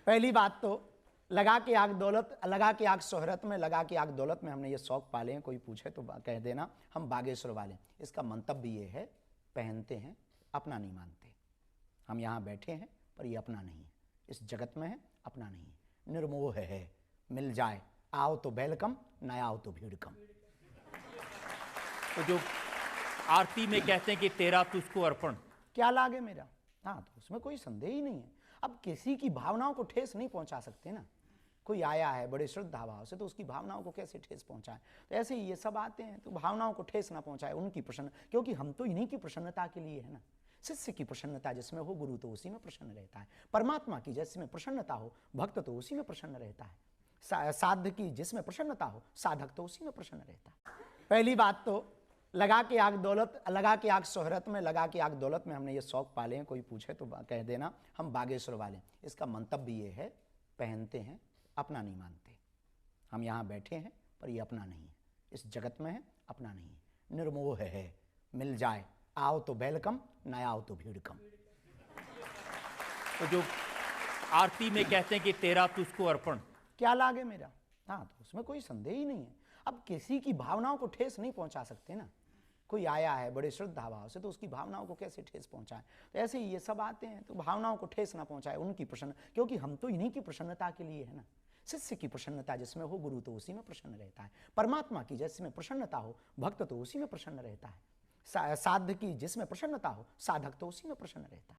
पहली बात तो लगा के आग दौलत, लगा के आग शोहरत में, लगा के आग दौलत में हमने ये शौक पाले हैं। कोई पूछे तो कह देना हम बागेश्वर वाले। इसका मंतव्य ये है, पहनते हैं अपना नहीं मानते। हम यहाँ बैठे हैं पर ये अपना नहीं है, इस जगत में है, अपना नहीं है, निर्मोह है। मिल जाए आओ तो वेलकम, ना आओ तो भीड़ कम। तो जो आरती में कहते हैं कि तेरा तुझको अर्पण, क्या लागे मेरा, हाँ, तो उसमें कोई संदेह ही नहीं है। अब किसी की भावनाओं को ठेस नहीं पहुंचा सकते ना। कोई आया है बड़े श्रद्धा भाव से, तो उसकी भावनाओं को कैसे ठेस पहुंचाए। तो ऐसे ही ये सब आते हैं तो भावनाओं को ठेस ना पहुंचाए, उनकी प्रसन्न, क्योंकि हम तो इन्हीं की प्रसन्नता के लिए है ना। शिष्य की प्रसन्नता जिसमें हो, गुरु तो उसी में प्रसन्न रहता है। परमात्मा की जिसमें प्रसन्नता हो, भक्त तो उसी में प्रसन्न रहता है। साध की जिसमें प्रसन्नता हो, साधक तो उसी में प्रसन्न रहता है। पहली बात तो लगा के आग दौलत, लगा के आग शोहरत में, लगा के आग दौलत में हमने ये शौक पाले हैं। कोई पूछे तो कह देना हम बागेश्वर वाले। इसका मंतव्य ये है, पहनते हैं अपना नहीं मानते। हम यहाँ बैठे हैं पर ये अपना नहीं है, इस जगत में है, अपना नहीं है, निर्मोह है। मिल जाए आओ तो वेलकम, ना आओ तो भीड़ कम। तो जो आरती में कहते हैं कि तेरा तुझको अर्पण, क्या लागे मेरा, हाँ, तो उसमें कोई संदेह ही नहीं है। अब किसी की भावनाओं को ठेस नहीं पहुंचा सकते ना। कोई आया है बड़े श्रद्धा भाव से, तो उसकी भावनाओं को कैसे ठेस पहुंचाए। तो ऐसे ही ये सब आते हैं तो भावनाओं को ठेस ना पहुंचाए, उनकी प्रसन्न, क्योंकि हम तो इन्हीं की प्रसन्नता के लिए है ना। शिष्य की प्रसन्नता जिसमें हो, गुरु तो उसी में प्रसन्न रहता है। परमात्मा की जिसमें प्रसन्नता हो, भक्त तो उसी में प्रसन्न रहता है। साध की जिसमें प्रसन्नता हो, साधक तो उसी में प्रसन्न रहता है।